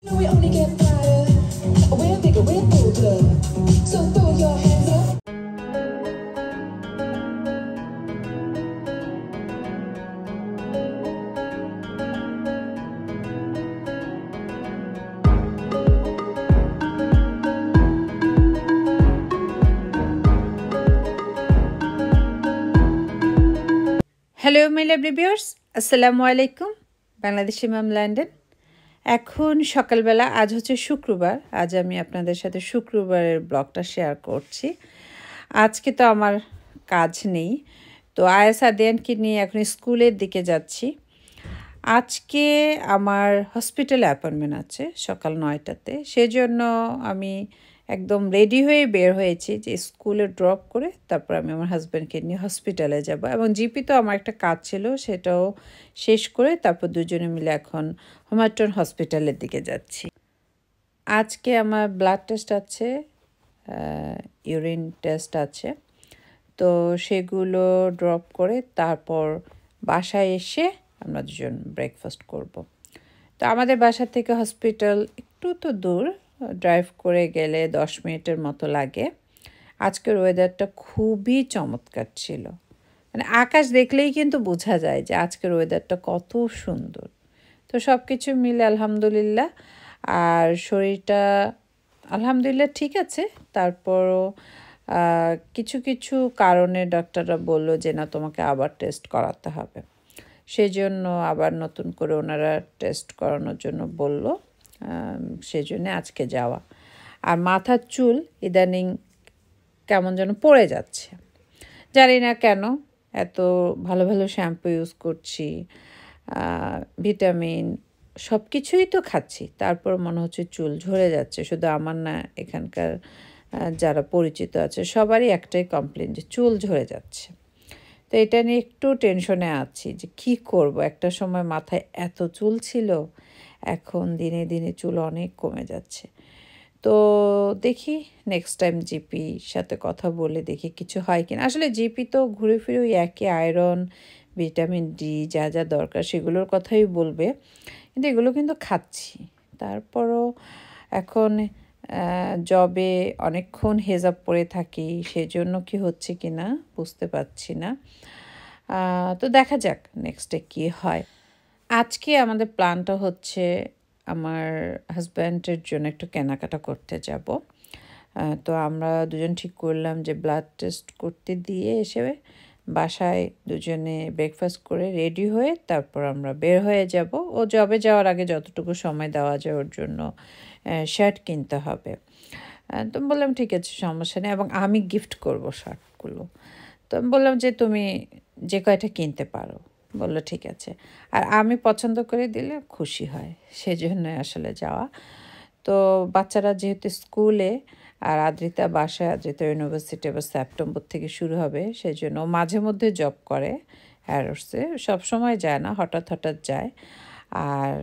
We only get brighter, we're bigger, we're bolder. So throw your hands up. Hello my lovely viewers, আসসালামু আলাইকুম। বাংলাদেশি মাম London. এখন সকালবেলা, আজ হচ্ছে শুক্রবার। আজ আমি আপনাদের সাথে শুক্রবারের ব্লগটা শেয়ার করছি। আজকে তো আমার কাজ নেই, তো আয়েস আদিয়ানকে নিয়ে এখন স্কুলের দিকে যাচ্ছি। আজকে আমার হসপিটালে অ্যাপয়েন্টমেন্ট আছে সকাল 9টাতে, সেজন্য আমি একদম রেডি হয়ে বের হয়েছি যে স্কুলে ড্রপ করে তারপর আমি আমার হাজব্যান্ডকে নিয়ে হসপিটালে যাব। এবং জিপি তো আমার একটা কাজ ছিল, সেটাও শেষ করে তারপর দুজনে মিলে এখন হোমাটন হসপিটালের দিকে যাচ্ছি। আজকে আমার ব্লাড টেস্ট আছে, ইউরিন টেস্ট আছে, তো সেগুলো ড্রপ করে তারপর বাসায় এসে আমরা দুজন ব্রেকফাস্ট করব। তো আমাদের বাসা থেকে হসপিটাল একটু তো দূর, ড্রাইভ করে গেলে 10 মিনিটের মতো লাগে। আজকের ওয়েদারটা খুবই চমৎকার ছিল, মানে আকাশ দেখলেই কিন্তু বোঝা যায় যে আজকের ওয়েদারটা কত সুন্দর। তো সব কিছু মিলে আলহামদুলিল্লাহ। আর শরীরটা আলহামদুলিল্লাহ ঠিক আছে। তারপরও কিছু কিছু কারণে ডাক্তাররা বলল যে না, তোমাকে আবার টেস্ট করাতে হবে। সেজন্য আবার নতুন করে ওনারা টেস্ট করানোর জন্য বলল, সেজন্য আজকে যাওয়া। আর মাথার চুল ইদানিং কেমন যেন পড়ে যাচ্ছে, জানি না কেন। এত ভালো ভালো শ্যাম্পু ইউজ করছি, ভিটামিন সব কিছুই তো খাচ্ছি, তারপর মনে হচ্ছে চুল ঝরে যাচ্ছে। শুধু আমার না, এখানকার যারা পরিচিত আছে সবারই একটাই কমপ্লেন যে চুল ঝরে যাচ্ছে। তো এটা নিয়ে একটু টেনশনে আছি যে কী করব। একটা সময় মাথায় এত চুল ছিল, এখন দিনে দিনে চুল অনেক কমে যাচ্ছে। তো দেখি নেক্সট টাইম জিপির সাথে কথা বলে দেখি কিছু হয় কিনা। আসলে জিপি তো ঘুরে ফিরে ওই একই আয়রন, ভিটামিন ডি যা যা দরকার সেগুলোর কথাই বলবে, কিন্তু এগুলো কিন্তু খাচ্ছি। তারপরও এখন জবে অনেকক্ষণ হেজাব পরে থাকি, সেজন্য কি হচ্ছে কি না বুঝতে পারছি না। তো দেখা যাক নেক্সটে কী হয়। আজকে আমাদের প্ল্যানটা হচ্ছে আমার হাজব্যান্ডের জন্য একটু কেনাকাটা করতে যাব। তো আমরা দুজন ঠিক করলাম যে ব্লাড টেস্ট করতে দিয়ে এসে বাসায় দুজনে ব্রেকফাস্ট করে রেডি হয়ে তারপর আমরা বের হয়ে যাব। ও জবে যাওয়ার আগে যতটুকু সময় দেওয়া যায় ওর জন্য শার্ট কিনতে হবে। তো বললাম ঠিক আছে, সমস্যা নেই, এবং আমি গিফট করব শার্টগুলো। তো আমি বললাম যে তুমি যে কয়টা কিনতে পারো। বললো ঠিক আছে, আর আমি পছন্দ করে দিলে খুশি হয়, সেজন্যই আসলে যাওয়া। তো বাচ্চারা যেহেতু স্কুলে আর আদ্রিতা বাসায়, আদ্রিতা ইউনিভার্সিটি আবার সেপ্টেম্বর থেকে শুরু হবে, সেই জন্য মাঝে মধ্যে জব করে হ্যারোসে, সবসময় যায় না, হঠাৎ হঠাৎ যায়। আর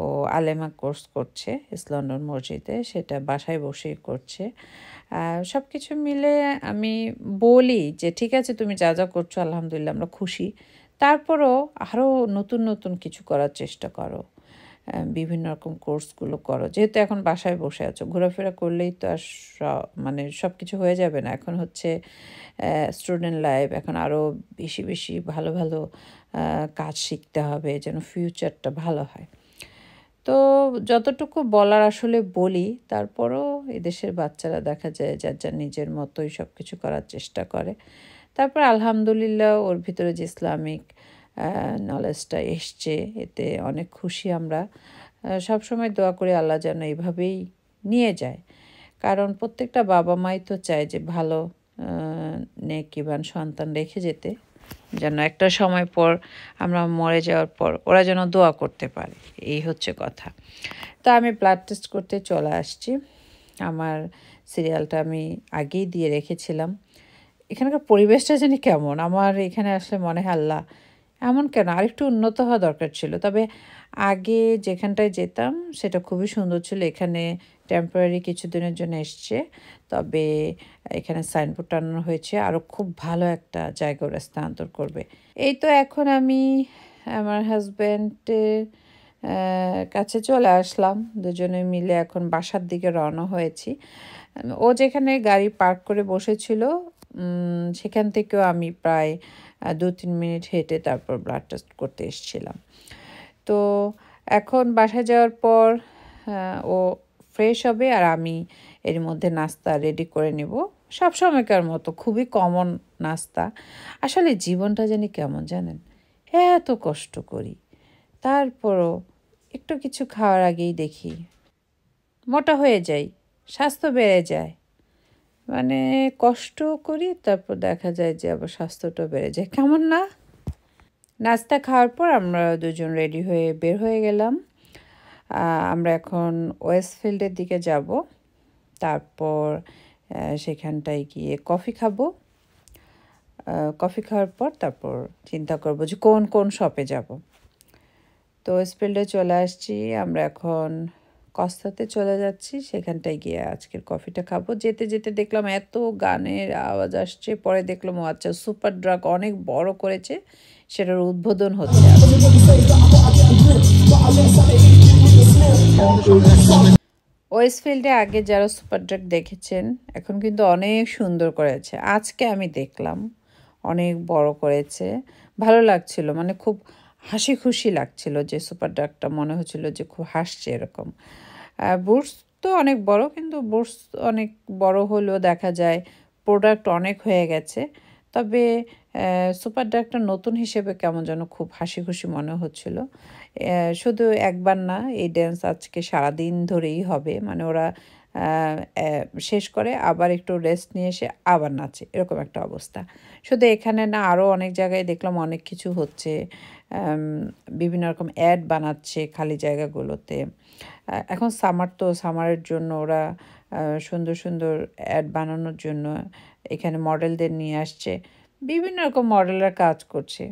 ও আলেমা কোর্স করছে ইস্ট লন্ডন মসজিদে, সেটা বাসায় বসেই করছে। সব কিছু মিলে আমি বলি যে ঠিক আছে, তুমি যা যা করছো আলহামদুলিল্লাহ আমরা খুশি, তারপরও আরও নতুন নতুন কিছু করার চেষ্টা করো, বিভিন্ন রকম কোর্সগুলো করো। যেহেতু এখন বাসায় বসে আছো, ঘোরাফেরা করলেই তো আর মানে সব কিছু হয়ে যাবে না। এখন হচ্ছে স্টুডেন্ট লাইফ, এখন আরও বেশি বেশি ভালো ভালো কাজ শিখতে হবে যেন ফিউচারটা ভালো হয়। তো যতটুকু বলার আসলে বলি, তারপরও এদেশের বাচ্চারা দেখা যায় যার যার নিজের মতোই সব কিছু করার চেষ্টা করে। তারপর আলহামদুলিল্লাহ ওর ভিতরে যে ইসলামিক নলেজটা এসছে, এতে অনেক খুশি আমরা। সবসময় দোয়া করি আল্লাহ যেন এইভাবেই নিয়ে যায়, কারণ প্রত্যেকটা বাবা মাই তো চায় যে ভালো নেকিবান সন্তান রেখে যেতে, যেন একটা সময় পর আমরা মরে যাওয়ার পর ওরা যেন দোয়া করতে পারে, এই হচ্ছে কথা। তো আমি ব্লাড টেস্ট করতে চলে আসছি। আমার সিরিয়ালটা আমি আগেই দিয়ে রেখেছিলাম। এখানকার পরিবেশটা জানি কেমন, আমার এখানে আসলে মনে হয় আল্লাহ এমন কেন, আরেকটু উন্নত হওয়া দরকার ছিল। তবে আগে যেখানটায় যেতাম সেটা খুবই সুন্দর ছিল, এখানে টেম্পোরারি কিছুদিনের জন্য এসছে। তবে এখানে সাইনবোর্ড টানানো হয়েছে, আরও খুব ভালো একটা জায়গা ওরা স্থানান্তর করবে। এই তো এখন আমি আমার হাজব্যান্ডের কাছে চলে আসলাম। দুজনে মিলে এখন বাসার দিকে রওনা হয়েছি। ও যেখানে গাড়ি পার্ক করে বসেছিল সেখান থেকেও আমি প্রায় 2-3 মিনিট হেঁটে তারপর ব্লাড টেস্ট করতে এসেছিলাম। তো এখন বাসায় যাওয়ার পর ও ফ্রেশ হবে আর আমি এর মধ্যে নাস্তা রেডি করে নেব। সবসময়কার মতো খুবই কমন নাস্তা। আসলে জীবনটা জানি কেমন জানেন, এত কষ্ট করি, তারপরও একটু কিছু খাওয়ার আগেই দেখি মোটা হয়ে যাই, স্বাস্থ্য বেড়ে যায়। মানে কষ্ট করি, তারপর দেখা যায় যে আবার স্বাস্থ্যটা বেড়ে যায়, কেমন না? নাস্তা খাওয়ার পর আমরা দুজন রেডি হয়ে বের হয়ে গেলাম। আমরা এখন ওয়েস্টফিল্ডের দিকে যাব। তারপর সেখানটায় গিয়ে কফি খাবো। কফি খাওয়ার পর তারপর চিন্তা করব যে কোন কোন শপে যাব। তো ওয়েস্টফিল্ডে চলে আসছি, আমরা এখন কস্তাতে চলে যাচ্ছি, সেখানটায় গিয়ে আজকের কফিটা খাবো। যেতে যেতে দেখলাম এত গানের আওয়াজ আসছে, পরে দেখলাম ও আচ্ছা সুপার ড্রাগ অনেক বড় করেছে, সেটার উদ্বোধন হচ্ছে। ওয়েস্টফিল্ডে আগে যারা সুপার ড্রাগ দেখেছেন এখন কিন্তু অনেক সুন্দর করেছে। আজকে আমি দেখলাম অনেক বড় করেছে, ভালো লাগছিল, মানে খুব হাসি খুশি লাগছিল যে সুপার ড্রাগটা মনে হচ্ছিল যে খুব হাসছে এরকম। বুটস তো অনেক বড়, কিন্তু বুটস অনেক বড় হলেও দেখা যায় প্রোডাক্ট অনেক হয়ে গেছে। তবে সুপার ড্রাগটা নতুন হিসেবে কেমন যেন খুব হাসি খুশি মনে হচ্ছিল। শুধু একবার না, এই ড্যান্স আজকে সারাদিন ধরেই হবে, মানে ওরা শেষ করে আবার একটু রেস্ট নিয়ে এসে আবার নাচে, এরকম একটা অবস্থা। শুধু এখানে না, আরও অনেক জায়গায় দেখলাম অনেক কিছু হচ্ছে, বিভিন্ন রকম অ্যাড বানাচ্ছে খালি জায়গাগুলোতে। এখন সামার, তো সামারের জন্য ওরা সুন্দর সুন্দর অ্যাড বানানোর জন্য এখানে মডেলদের নিয়ে আসছে, বিভিন্ন রকম মডেলরা কাজ করছে,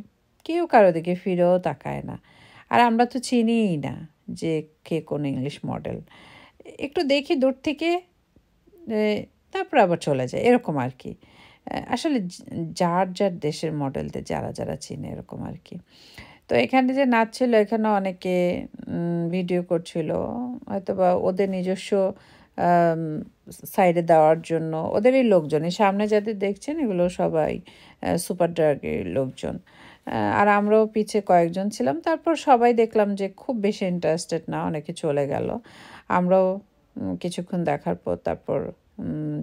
কেউ কারো দিকে ফিরেও তাকায় না। আর আমরা তো চিনিই না যে কে কোন ইংলিশ মডেল, একটু দেখি দূর থেকে, তারপর আবার চলে যায়, এরকম আর কি। আসলে যার যার দেশের মডেলদের যারা যারা চিনে, এরকম আর কি। তো এখানে যে নাচছিল, এখানে অনেকে ভিডিও করছিল, হয়তো বা ওদের নিজস্ব সাইডে দেওয়ার জন্য ওদেরই লোকজন। এই সামনে যাদের দেখছেন এগুলো সবাই সুপার ড্রাগের লোকজন। আর আমরাও পিছে কয়েকজন ছিলাম। তারপর সবাই দেখলাম যে খুব বেশি ইন্টারেস্টেড না, অনেকে চলে গেল। আমরাও কিছুক্ষণ দেখার পর তারপর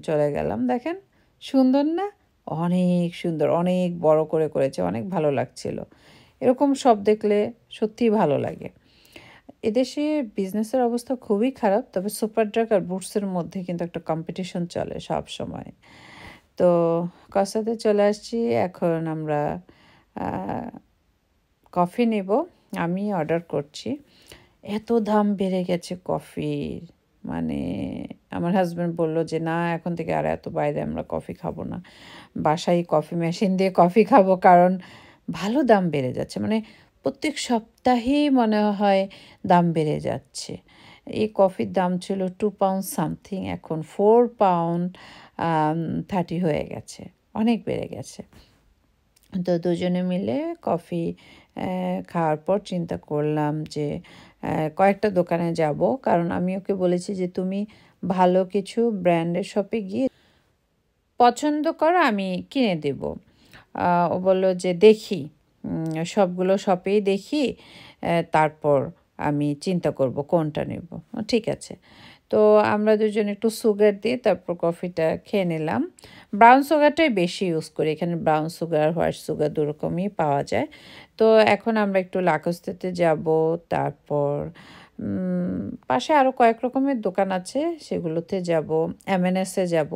চলে গেলাম। দেখেন সুন্দর না? অনেক সুন্দর, অনেক বড় করে করেছে, অনেক ভালো লাগছিল। এরকম সব দেখলে সত্যিই ভালো লাগে। এদেশে বিজনেসের অবস্থা খুবই খারাপ, তবে সুপার ড্রাগ আর বুটসের মধ্যে কিন্তু একটা কম্পিটিশন চলে সব সময়। তো কসাতে চলে আসছি, এখন আমরা কফি নেব, আমি অর্ডার করছি। এত দাম বেড়ে গেছে কফির, মানে আমার হাজব্যান্ড বলল যে না, এখন থেকে আর এত বাইরে আমরা কফি খাবো না, বাসায় কফি মেশিন দিয়ে কফি খাবো, কারণ ভালো দাম বেড়ে যাচ্ছে। মানে প্রত্যেক সপ্তাহেই মনে হয় দাম বেড়ে যাচ্ছে। এই কফির দাম ছিল 2 পাউন্ড সামথিং, এখন 4 পাউন্ড 30 হয়ে গেছে, অনেক বেড়ে গেছে। তো দুজনে মিলে কফি খাওয়ার পর চিন্তা করলাম যে কয়েকটা দোকানে যাব, কারণ আমি ওকে বলেছি যে তুমি ভালো কিছু ব্র্যান্ডের শপে গিয়ে পছন্দ করো, আমি কিনে দেব। ও বলল যে দেখি, সবগুলো শপেই দেখি, তারপর আমি চিন্তা করব কোনটা নেব। ঠিক আছে। তো আমরা দুজন একটু সুগার দিয়ে তারপর কফিটা খেয়ে নিলাম। ব্রাউন সুগারটাই বেশি ইউজ করি, এখানে ব্রাউন সুগার, হোয়াইট সুগার দুরকমই পাওয়া যায়। তো এখন আমরা একটু লাকস্তেতে যাব, তারপর পাশে আরও কয়েক রকমের দোকান আছে, সেগুলোতে যাব। এমএনএসে যাব,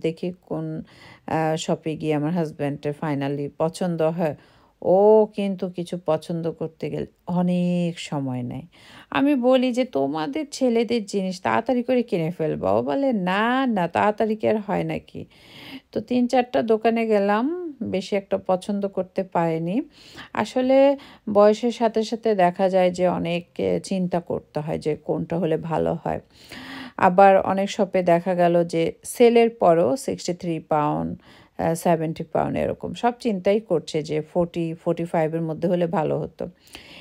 দেখি কোন শপে গিয়ে আমার হাজব্যান্ডের ফাইনালি পছন্দ হয়। ও কিন্তু কিছু পছন্দ করতে গেলে অনেক সময় নেয়। আমি বলি যে তোমাদের ছেলেদের জিনিস তাড়াতাড়ি করে কিনে ফেলবা, ও বলে না না, তাড়াতাড়ি কি আর হয় নাকি। তো 3-4টা দোকানে গেলাম, বেশি একটা পছন্দ করতে পারিনি। আসলে বয়সের সাথে সাথে দেখা যায় যে অনেক চিন্তা করতে হয় যে কোনটা হলে ভালো হয়। আবার অনেক শপে দেখা গেল যে সেলের পরও 63 পাউন্ড 70 পাউন্ড এরকম, সব চিন্তাই করছে যে 40-45-এর মধ্যে হলে ভালো হতো।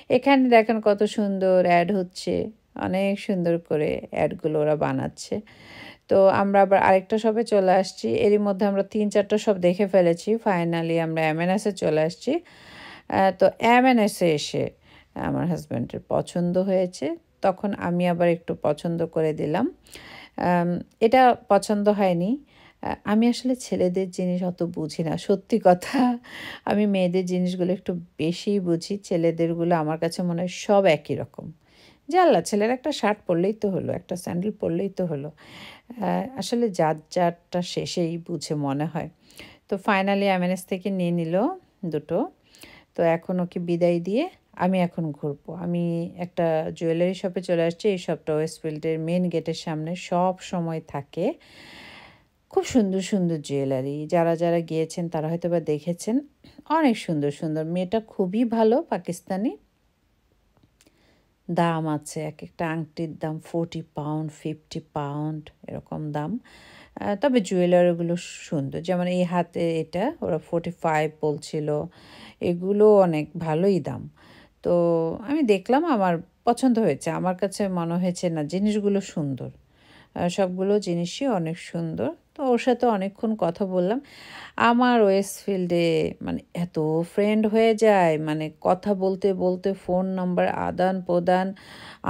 এখানে দেখেন কত সুন্দর অ্যাড হচ্ছে, অনেক সুন্দর করে অ্যাডগুলো ওরা বানাচ্ছে। তো আমরা আবার আরেকটা শপে চলে আসছি। এরই মধ্যে আমরা ৩-৪টা শপ দেখে ফেলেছি। ফাইনালি আমরা এমএনএসে চলে আসছি। তো এমএনএসে এসে আমার হাজব্যান্ডের পছন্দ হয়েছে। তখন আমি আবার একটু পছন্দ করে দিলাম। এটা পছন্দ হয়নি। আমি আসলে ছেলেদের জিনিস অত বুঝি না। সত্যি কথা, আমি মেয়েদের জিনিসগুলো একটু বেশিই বুঝি। ছেলেদেরগুলো আমার কাছে মনে হয় সব একই রকম। জানলা ছেলের একটা শার্ট পরলেই তো হলো, একটা স্যান্ডেল পরলেই তো হলো। আসলে যার যারটা শেষেই বুঝে মনে হয়। তো ফাইনালি এমএনএস থেকে নিয়ে নিল দুটো। তো এখন ওকে বিদায় দিয়ে আমি এখন ঘুরবো। আমি একটা জুয়েলারি শপে চলে আসছি। এই শপটা ওয়েস্টফিল্ডের মেন গেটের সামনে সব সময় থাকে। খুব সুন্দর সুন্দর জুয়েলারি, যারা যারা গিয়েছেন তারা হয়তো বা দেখেছেন। অনেক সুন্দর সুন্দর, মেয়েটা খুবই ভালো, পাকিস্তানি। দাম আছে, এক একটা আংটির দাম 40 পাউন্ড, 50 পাউন্ড এরকম দাম। তবে জুয়েলারিগুলো সুন্দর, যেমন এই হাতে এটা ওরা 45 বলছিল। এগুলো অনেক ভালোই দাম। তো আমি দেখলাম, আমার পছন্দ হয়েছে। আমার কাছে মনে হয়েছে না জিনিসগুলো সুন্দর, সবগুলো জিনিসই অনেক সুন্দর। তো ওর সাথে অনেকক্ষণ কথা বললাম। আমার ওয়েস্টফিল্ডে মানে এত ফ্রেন্ড হয়ে যায়, মানে কথা বলতে বলতে ফোন নাম্বার আদান প্রদান।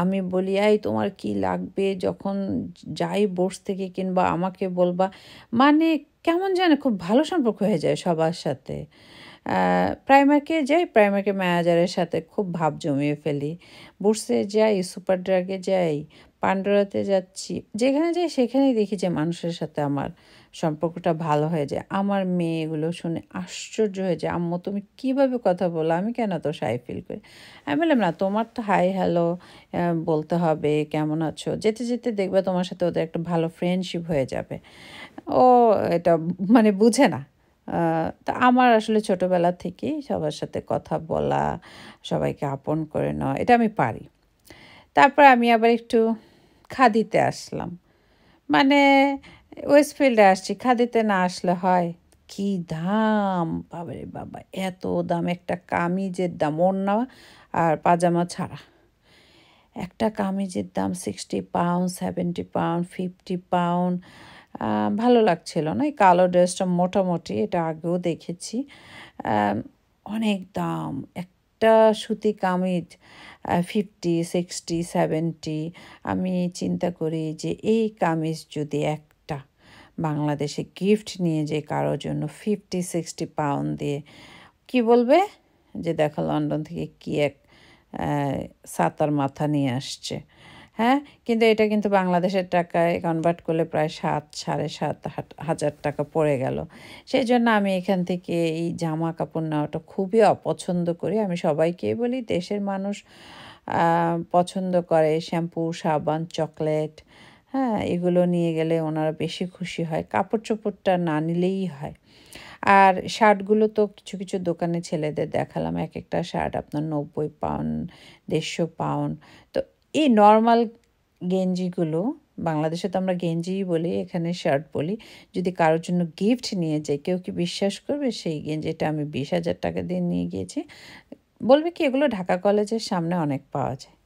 আমি বলি, এই তোমার কি লাগবে, যখন যাই বোর্স থেকে কিংবা আমাকে বলবা, মানে কেমন জানে খুব ভালো সম্পর্ক হয়ে যায় সবার সাথে। প্রাইমার্কে যাই, প্রাইমার্কে ম্যানেজারের সাথে খুব ভাব জমিয়ে ফেলি। বুটসে যাই, সুপার ড্রাগে যাই, পান্ডোরাতে যাচ্ছি, যেখানে যাই সেখানেই দেখি যে মানুষের সাথে আমার সম্পর্কটা ভালো হয়ে যায়। আমার মেয়ে এগুলো শুনে আশ্চর্য হয়ে যায়, আম্মু তুমি কীভাবে কথা বলো, আমি কেন তো শাই ফিল করি। আমি বললাম, না তোমার তো হাই হ্যালো বলতে হবে, কেমন আছো, যেতে যেতে দেখবে তোমার সাথে ওদের একটা ভালো ফ্রেন্ডশিপ হয়ে যাবে। ও এটা মানে বুঝে না। তা আমার আসলে ছোটোবেলা থেকেই সবার সাথে কথা বলা, সবাইকে আপন করে নেওয়া, এটা আমি পারি। তারপর আমি আবার একটু খাদিতে আসলাম। মানে ওয়েস্টফিল্ডে আসছি, খাদিতে না আসলে হয়? কি দাম, বাবারে বাবা, এত দাম! একটা কামিজের দাম, ওড়না আর পাজামা ছাড়া একটা কামিজের দাম 60 পাউন্ড, 70 পাউন্ড, 50 পাউন্ড। ভালো লাগছিল না। এই কালো ড্রেসটা মোটামুটি, এটা আগেও দেখেছি। অনেক দাম। একটা সুতি কামিজ 50, 60, 70। আমি চিন্তা করি যে এই কামিজ যদি একটা বাংলাদেশে গিফট নিয়ে যে কারোর জন্য 50-60 পাউন্ড দিয়ে, কি বলবে যে দেখো লন্ডন থেকে কি এক সাতার মাথা নিয়ে আসছে। হ্যাঁ, কিন্তু এটা কিন্তু বাংলাদেশের টাকায় কনভার্ট করলে প্রায় 7,000-7,500 টাকা পড়ে গেল। সেই জন্য আমি এখান থেকে এই জামা কাপড় নেওয়াটা খুবই অপছন্দ করি। আমি সবাইকেই বলি, দেশের মানুষ পছন্দ করে শ্যাম্পু, সাবান, চকলেট, হ্যাঁ, এগুলো নিয়ে গেলে ওনারা বেশি খুশি হয়। কাপড় চোপড়টা না নিলেই হয়। আর শার্টগুলো তো কিছু কিছু দোকানে ছেলেদের দেখালাম, এক একটা শার্ট আপনার 90 পাউন্ড, 150 পাউন্ড। তো এই নর্মাল গেঞ্জিগুলো, বাংলাদেশে তো আমরা গেঞ্জিই বলি, এখানে শার্ট বলি, যদি কারোর জন্য গিফট নিয়ে যাই, কেউ কি বিশ্বাস করবে সেই গেঞ্জিটা আমি 20,000 টাকা দিয়ে নিয়ে গিয়েছি? বলবে কি এগুলো ঢাকা কলেজের সামনে অনেক পাওয়া যায়।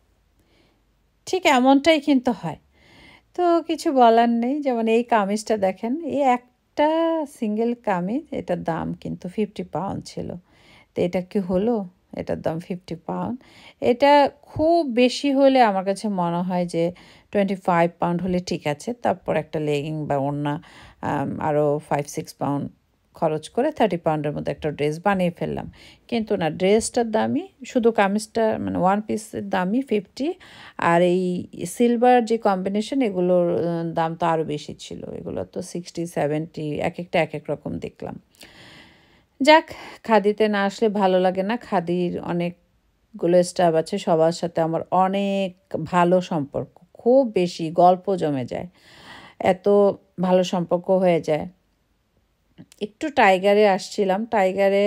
ঠিক এমনটাই কিন্তু হয়। তো কিছু বলার নেই। যেমন এই কামিজটা দেখেন, এই একটা সিঙ্গেল কামিজ, এটার দাম কিন্তু 50 পাউন্ড ছিল। তো এটা কি হলো? এটার দাম 50 পাউন্ড। এটা খুব বেশি হলে আমার কাছে মনে হয় যে 25 পাউন্ড হলে ঠিক আছে। তারপর একটা লেগিং বা ওড়না আরও 5-6 পাউন্ড খরচ করে 30 পাউন্ডের মধ্যে একটা ড্রেস বানিয়ে ফেললাম। কিন্তু না, ড্রেসটার দামই, শুধু কামিজটা মানে ওয়ান পিসের দামই 50। আর এই সিলভার যে কম্বিনেশন, এগুলোর দাম তো আরও বেশি ছিল। এগুলো তো 60-70, এক একটা এক এক রকম দেখলাম। যাক, খাদিতে না আসলে ভালো লাগে না। খাদির অনেকগুলো স্টাফ আছে, সবার সাথে আমার অনেক ভালো সম্পর্ক, খুব বেশি গল্প জমে যায়, এত ভালো সম্পর্ক হয়ে যায়। একটু টাইগারে আসছিলাম, টাইগারে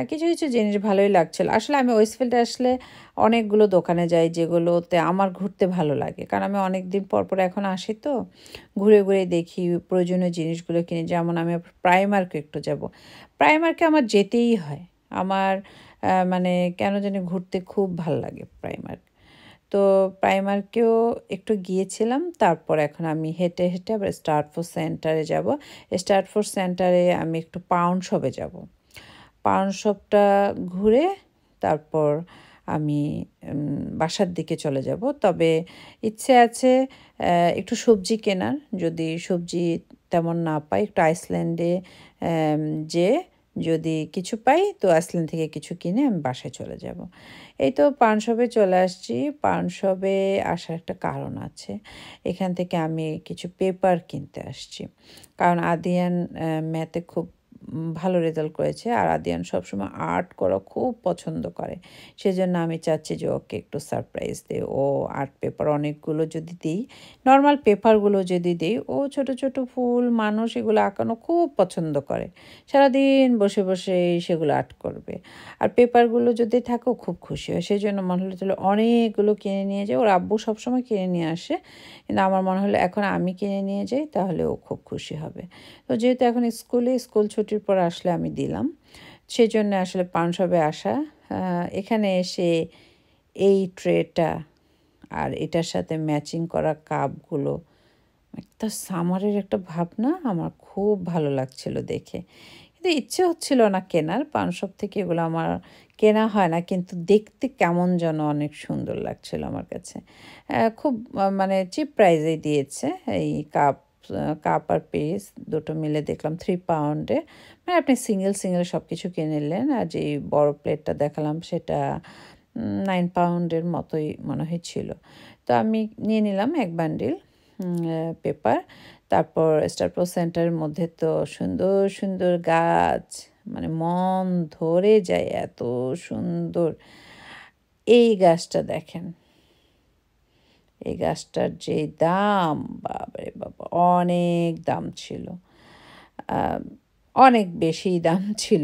কিছু কিছু জিনিস ভালোই লাগছিল। আসলে আমি ওয়েস্টফিল্ডে আসলে অনেকগুলো দোকানে যাই যেগুলোতে আমার ঘুরতে ভালো লাগে, কারণ আমি অনেক দিন পর পর এখন আসি, তো ঘুরে ঘুরে দেখি, প্রয়োজনীয় জিনিসগুলো কিনি। যেমন আমি প্রাইমার্কে একটু যাব, প্রাইমার্কে আমার যেতেই হয়। আমার মানে কেন জানি ঘুরতে খুব ভাল লাগে প্রাইমার্ক। তো প্রাইমার্কেও একটু গিয়েছিলাম, তারপর এখন আমি হেঁটে হেঁটে আবার স্টার্টফোর্ড সেন্টারে যাব। স্টার্টফোর্ড সেন্টারে আমি একটু পাউন্ড শপে যাব। পাউন্ড শপটা ঘুরে তারপর আমি বাসার দিকে চলে যাব। তবে ইচ্ছে আছে একটু সবজি কেনার, যদি সবজি তেমন না পাই একটু আইসল্যান্ডে যে যদি কিছু পাই তো আইসল্যান্ড থেকে কিছু কিনে আমি বাসায় চলে যাব। এই তো পান শপে চলে আসছি। পান শপে আসার একটা কারণ আছে। এখান থেকে আমি কিছু পেপার কিনতে আসছি, কারণ আদিয়ান ম্যাথে খুব ভালো রেজাল্ট করেছে, আর আদিয়ান সবসময় আর্ট করা খুব পছন্দ করে। সেজন্য আমি চাচ্ছি যে ওকে একটু সারপ্রাইজ দিই। ও আর্ট পেপার অনেকগুলো যদি দিই, নর্মাল পেপারগুলো যদি দিই, ও ছোট ছোট ফুল মানুষ এগুলো আঁকানো খুব পছন্দ করে। সারাদিন বসে বসে সেগুলো আর্ট করবে। আর পেপারগুলো যদি থাকে ও খুব খুশি হয়। সেই জন্য মনে হলো তাহলে অনেকগুলো কিনে নিয়ে যাই। ওর আব্বু সবসময় কিনে নিয়ে আসে, কিন্তু আমার মনে হলো এখন আমি কিনে নিয়ে যাই, তাহলে ও খুব খুশি হবে। তো যেহেতু এখন স্কুল ছুটির পর আসলে আমি দিলাম, সেজন্য আসলে পান শপে আসা। এখানে এসে এই ট্রেটা আর এটার সাথে ম্যাচিং করা কাপগুলো, একটা সামারের একটা ভাবনা, আমার খুব ভালো লাগছিল দেখে। কিন্তু ইচ্ছে হচ্ছিল না কেনার, পান শপ থেকে এগুলো আমার কেনা হয় না, কিন্তু দেখতে কেমন যেন অনেক সুন্দর লাগছিল আমার কাছে। খুব মানে চিপ প্রাইসেই দিয়েছে এই কাপ আর পিস দুটো মিলে দেখলাম 3 পাউন্ডে। মানে আপনি সিঙ্গেল সিঙ্গেল সব কিছু কিনে নিলেন। আর যে বড় প্লেটটা দেখালাম সেটা 9 পাউন্ডের মতোই মনে হয়েছিল। তো আমি নিয়ে নিলাম 1 বান্ডিল পেপার। তারপর স্টারপোর্ট সেন্টারের মধ্যে তো সুন্দর সুন্দর গাছ, মানে মন ধরে যায়, এত সুন্দর। এই গাছটা দেখেন, এই গাছটার যে দাম, বাবারে বাবা, অনেক দাম ছিল। অনেক বেশি দাম ছিল।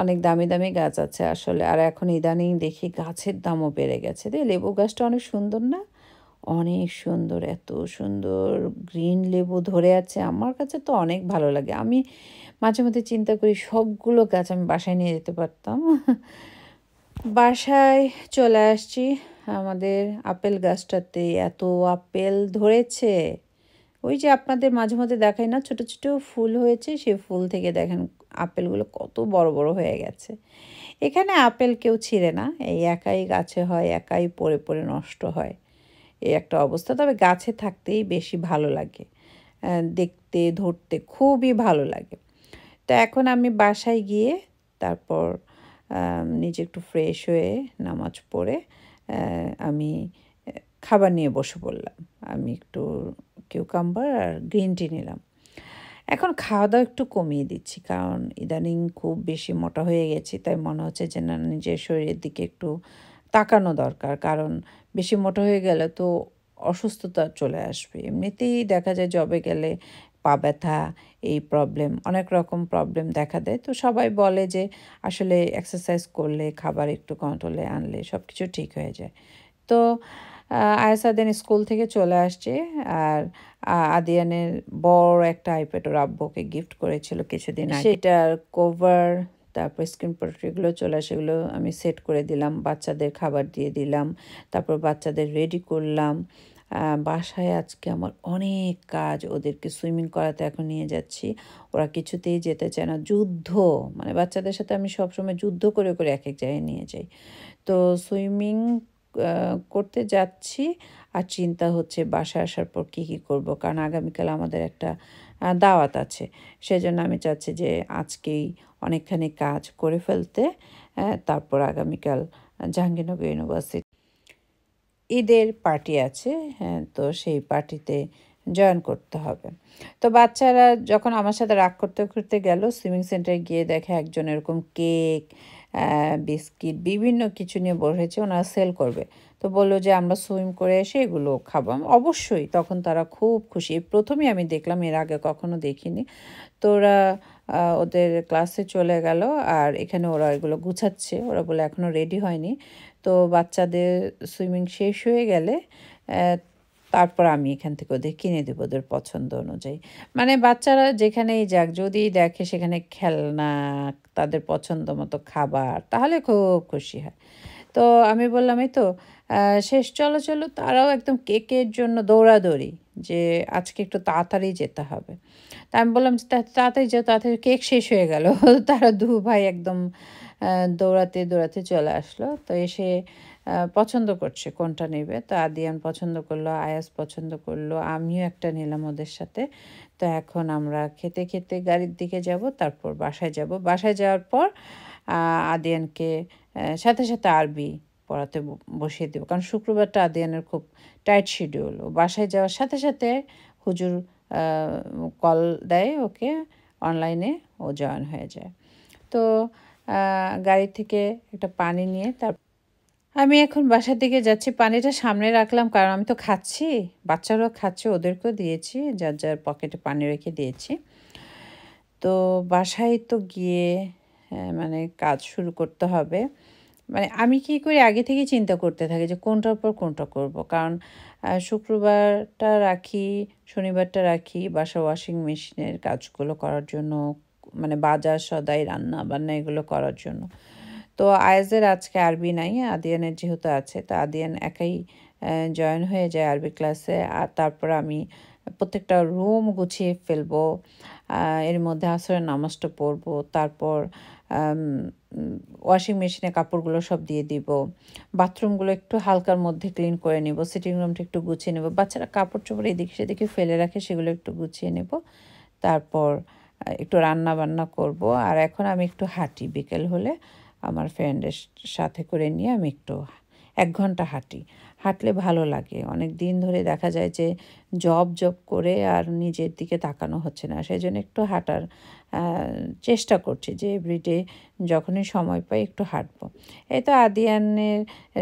অনেক দামি দামি গাছ আছে আসলে। আর এখন ইদানিং দেখি গাছের দামও বেড়ে গেছে। লেবু গাছটা অনেক সুন্দর না? অনেক সুন্দর, এত সুন্দর গ্রিন লেবু ধরে আছে। আমার কাছে তো অনেক ভালো লাগে। আমি মাঝে মধ্যে চিন্তা করি সবগুলো গাছ আমি বাসায় নিয়ে যেতে পারতাম। বাসায় চলে আসছি। আমাদের আপেল গাছটাতে এত আপেল ধরেছে। ওই যে আপনাদের মাঝে মধ্যে দেখাই না, ছোট ছোট ফুল হয়েছে, সেই ফুল থেকে দেখেন আপেলগুলো কত বড় বড় হয়ে গেছে। এখানে আপেল কেউ ছিঁড়ে না, এই একাই গাছে হয়, একাই পড়ে পড়ে নষ্ট হয়, এই একটা অবস্থা। তবে গাছে থাকতেই বেশি ভালো লাগে, দেখতে ধরতে খুবই ভালো লাগে। তো এখন আমি বাসায় গিয়ে তারপর নিজে একটু ফ্রেশ হয়ে নামাজ পড়ে আমি খাবার নিয়ে বসে পড়লাম। আমি একটু কিউকাম্বার আর গ্রিন টি নিলাম। এখন খাওয়া দাওয়া একটু কমিয়ে দিচ্ছি, কারণ ইদানিং খুব বেশি মোটা হয়ে গেছি। তাই মনে হচ্ছে যে না, নিজের শরীরের দিকে একটু তাকানো দরকার, কারণ বেশি মোটা হয়ে গেলে তো অসুস্থতা চলে আসবে। এমনিতেই দেখা যায় জবে গেলে পা ব্যথা, এই প্রবলেম, অনেক রকম প্রবলেম দেখা দেয়। তো সবাই বলে যে আসলে এক্সারসাইজ করলে, খাবার একটু কন্ট্রোলে আনলে সব কিছু ঠিক হয়ে যায়। তো আয়েশা দেন স্কুল থেকে চলে আসছে। আর আদিয়ানের বড় একটা আইপ্যাড ওর আব্বুকে গিফট করেছিল কিছুদিন আগে, সেটার কভার তারপর স্ক্রিন প্রোটেক্টরগুলো চলে আসে, সেগুলো আমি সেট করে দিলাম, বাচ্চাদের খাবার দিয়ে দিলাম, তারপর বাচ্চাদের রেডি করলাম। বাসায় আজকে আমার অনেক কাজ, ওদেরকে সুইমিং করাতে এখন নিয়ে যাচ্ছি, ওরা কিছুতেই যেতে চায় না। যুদ্ধ, মানে বাচ্চাদের সাথে আমি সবসময় যুদ্ধ করে করে এক এক জায়গায় নিয়ে যাই। তো সুইমিং করতে যাচ্ছি, আর চিন্তা হচ্ছে বাসায় আসার পর কী কী করব, কারণ আগামীকাল আমাদের একটা দাওয়াত আছে। সেজন্য আমি চাচ্ছি যে আজকেই অনেকখানি কাজ করে ফেলতে, তারপর আগামীকাল জাহাঙ্গীরনগর ইউনিভার্সিটি ঈদের পার্টি আছে। হ্যাঁ, তো সেই পার্টিতে জয়েন করতে হবে। তো বাচ্চারা যখন আমার সাথে রাগ করতে করতে গেল, সুইমিং সেন্টারে গিয়ে দেখে একজন এরকম কেক, বিস্কিট, বিভিন্ন কিছু নিয়ে বসেছে, ওনারা সেল করবে। তো বললো যে আমরা সুইম করে এসে এগুলো খাবো। অবশ্যই তখন তারা খুব খুশি। এই প্রথমেই আমি দেখলাম, এর আগে কখনো দেখিনি। তো ওরা ওদের ক্লাসে চলে গেল, আর এখানে ওরা এগুলো গুছাচ্ছে। ওরা বলে এখনও রেডি হয়নি। তো বাচ্চাদের সুইমিং শেষ হয়ে গেলে তারপর আমি এখান থেকে ওদের কিনে দেবো ওদের পছন্দ অনুযায়ী। মানে বাচ্চারা যেখানেই যাক, যদি দেখে সেখানে খেলনা তাদের পছন্দ মতো খাবার, তাহলে খুব খুশি হয়। তো আমি বললাম এই তো শেষ চলো চলো, তারাও একদম কেকের জন্য দৌড়াদৌড়ি যে আজকে একটু তাড়াতাড়ি যেতে হবে। তা আমি বললাম যে তাড়াতাড়ি যাও, তাড়াতাড়ি, কেক শেষ হয়ে গেল। তারা দু ভাই একদম দৌড়াতে দৌড়াতে চলে আসলো। তো এসে পছন্দ করছে কোনটা নেবে। তো আদিয়ান পছন্দ করলো, আয়াস পছন্দ করলো, আমিও একটা নিলাম ওদের সাথে। তো এখন আমরা খেতে খেতে গাড়ির দিকে যাব, তারপর বাসায় যাব। বাসায় যাওয়ার পর আদিয়ানকে সাথে সাথে আরবি পড়াতে বসিয়ে দেবো, কারণ শুক্রবারটা আদিয়ানের খুব টাইট শিডিউল। ও বাসায় যাওয়ার সাথে সাথে হুজুর কল দেয় ওকে, অনলাইনে ও জয়েন হয়ে যায়। তো গাড়ি থেকে একটা পানি নিয়ে আমি এখন বাসার দিকে যাচ্ছি। পানিটা সামনে রাখলাম কারণ আমি তো খাচ্ছি, বাচ্চারাও খাচ্ছে, ওদেরকেও দিয়েছি, যার যার পকেটে পানি রেখে দিয়েছি। তো বাসায় তো গিয়ে মানে কাজ শুরু করতে হবে। মানে আমি কী করি আগে থেকেই চিন্তা করতে থাকি যে কোনটার পর কোনটা করব, কারণ শুক্রবারটা রাখি, শনিবারটা রাখি বাসা ওয়াশিং মেশিনের কাজগুলো করার জন্য, মানে বাজার সদাই রান্না বান্না এগুলো করার জন্য। তো আয়েজের আজকে আরবি নাই, আদিয়ানের যেহেতু আছে, তো আদিয়ান একাই জয়েন হয়ে যায় আরবি ক্লাসে। আর তারপর আমি প্রত্যেকটা রুম গুছিয়ে ফেলবো, এর মধ্যে আসরের নামাজটা পড়বো, তারপর ওয়াশিং মেশিনে কাপড়গুলো সব দিয়ে দিব, বাথরুমগুলো একটু হালকার মধ্যে ক্লিন করে নেব, সিটিং রুমটা একটু গুছিয়ে নেব, বাচ্চারা কাপড় চোপড় এদিকে সেদিকে ফেলে রাখে সেগুলো একটু গুছিয়ে নেব, তারপর একটু রান্না বান্না করব। আর এখন আমি একটু হাঁটি, বিকেল হলে আমার ফ্রেন্ডের সাথে করে নিয়ে আমি একটু 1 ঘন্টা হাঁটি। হাঁটলে ভালো লাগে। অনেক দিন ধরে দেখা যায় যে জব করে আর নিজের দিকে তাকানো হচ্ছে না, সেই জন্য একটু হাঁটার চেষ্টা করছি যে এভরিডে যখনই সময় পাই একটু হাঁটবো। এই তো আদিয়ানের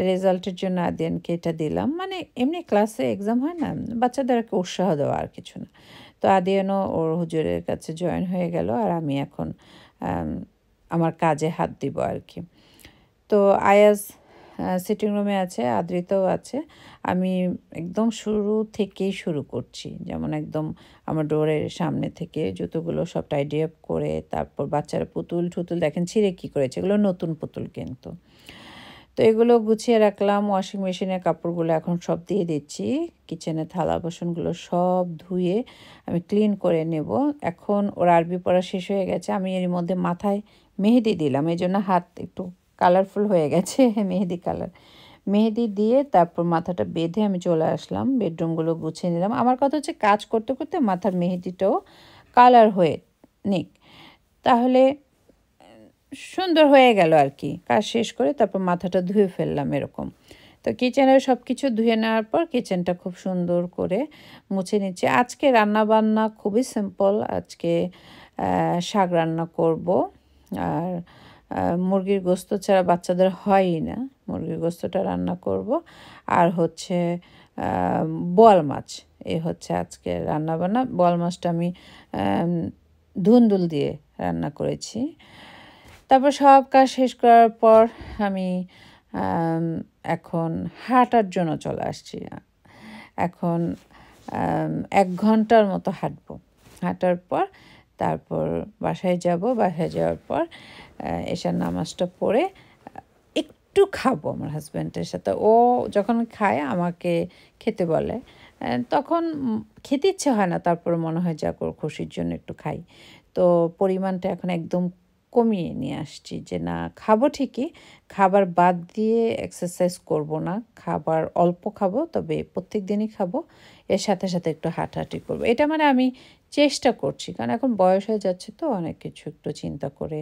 রেজাল্টের জন্য আদিয়ানকে এটা দিলাম, মানে এমনি ক্লাসে এক্সাম হয় না, বাচ্চাদেরকে উৎসাহ দেওয়া আর কিছু না। তো আদিয়ানও ওর হুজুরের কাছে জয়েন হয়ে গেল, আর আমি এখন আমার কাজে হাত দিব আর কি। তো আয়াজ সিটিং রুমে আছে, আদ্রিতাও আছে। আমি একদম শুরু থেকেই শুরু করছি, যেমন একদম আমার ডোরের সামনে থেকে জুতোগুলো সব টাইডি আপ করে, তারপর বাচ্চারা পুতুল টুতুল দেখেন ছিঁড়ে কী করেছে, এগুলো নতুন পুতুল কিন্তু। তো এগুলো গুছিয়ে রাখলাম, ওয়াশিং মেশিনের কাপড়গুলো এখন সব দিয়ে দিচ্ছি, কিচেনে থালা বাসনগুলো সব ধুয়ে আমি ক্লিন করে নেব। এখন ওর আরবি পড়া শেষ হয়ে গেছে, আমি এর মধ্যে মাথায় মেহেদি দিলাম, এই জন্য হাত একটু কালারফুল হয়ে গেছে, মেহেদি কালার। মেহেদি দিয়ে তারপর মাথাটা বেঁধে আমি চলে আসলাম, বেডরুমগুলো গুছিয়ে নিলাম। আমার কথা হচ্ছে কাজ করতে করতে মাথার মেহেদিটাও কালার হয়ে নিক, তাহলে সুন্দর হয়ে গেল আর কি। কাজ শেষ করে তারপর মাথাটা ধুয়ে ফেললাম এরকম। তো কিচেনের সব কিছু ধুয়ে নেওয়ার পর কিচেনটা খুব সুন্দর করে মুছে নিচ্ছি। আজকে রান্না বান্না খুবই সিম্পল, আজকে শাক রান্না করব, আর মুরগির গোস্ত ছাড়া বাচ্চাদের হয়ই না, মুরগির গোস্তটা রান্না করব, আর হচ্ছে বোয়াল মাছ, এই হচ্ছে আজকে রান্না বান্না। বোয়াল মাছটা আমি ধুন্দুল দিয়ে রান্না করেছি। তারপর সব কাজ শেষ করার পর আমি এখন হাঁটার জন্য চলে আসছি। এখন 1 ঘন্টার মতো হাঁটবো, হাঁটার পর তারপর বাসায় যাব। বাসায় যাওয়ার পর এশার নামাজটা পড়ে একটু খাবো আমার হাজব্যান্ডের সাথে। ও যখন খায় আমাকে খেতে বলে, তখন খেতে ইচ্ছে হয় না, তারপর মনে হয় যা ওর খুশির জন্য একটু খাই। তো পরিমাণটা এখন একদম কমিয়ে নিয়ে আসছি, যে না খাবো ঠিকই, খাবার বাদ দিয়ে এক্সারসাইজ করব না, খাবার অল্প খাবো, তবে প্রত্যেক দিনই খাবো, এর সাথে সাথে একটু হাঁটাহাঁটি করবো। এটা মানে আমি চেষ্টা করছি, কারণ এখন বয়স হয়ে যাচ্ছে তো অনেক কিছু একটু চিন্তা করে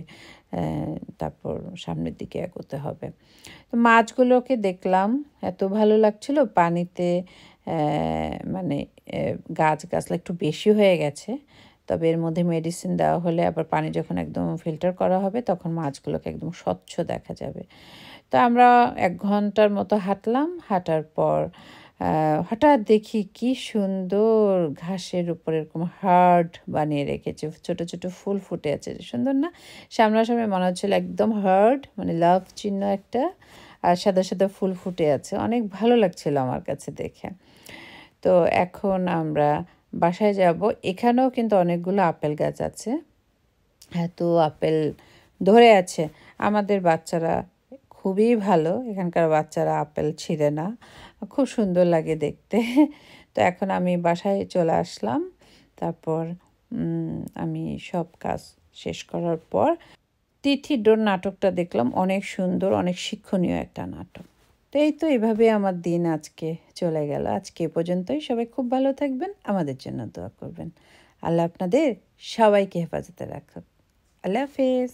তারপর সামনের দিকে এগোতে হবে। তো মাছগুলোকে দেখলাম, এত ভালো লাগছিল পানিতে, মানে গাছলা একটু বেশি হয়ে গেছে, তবে এর মধ্যে মেডিসিন দেওয়া হলে আবার পানি যখন একদম ফিল্টার করা হবে তখন মাছগুলোকে একদম স্বচ্ছ দেখা যাবে। তো আমরা 1 ঘন্টার মতো হাঁটলাম, হাঁটার পর হঠাৎ দেখি কি সুন্দর ঘাসের উপর এরকম হার্ট বানিয়ে রেখেছে, ছোট ছোট ফুল ফুটে আছে, সুন্দর না? সামনাসামনি মনে হচ্ছিল একদম হার্ট, মানে লাভ চিহ্ন একটা, আর সাদা সাদা ফুল ফুটে আছে, অনেক ভালো লাগছিল আমার কাছে দেখে। তো এখন আমরা বাসায় যাব। এখানেও কিন্তু অনেকগুলো আপেল গাছ আছে, এত আপেল ধরে আছে। আমাদের বাচ্চারা খুবই ভালো, এখানকার বাচ্চারা আপেল ছিঁড়ে না, খুব সুন্দর লাগে দেখতে। তো এখন আমি বাসায় চলে আসলাম। তারপর আমি সব কাজ শেষ করার পর তিথি ডোর নাটকটা দেখলাম, অনেক সুন্দর, অনেক শিক্ষণীয় একটা নাটক। তো এই তো এভাবে আমার দিন আজকে চলে গেল। আজকে এ পর্যন্তই। সবাই খুব ভালো থাকবেন, আমাদের জন্য দোয়া করবেন। আল্লাহ আপনাদের সবাইকে হেফাজতে রাখুক। আল্লাহ হাফেজ।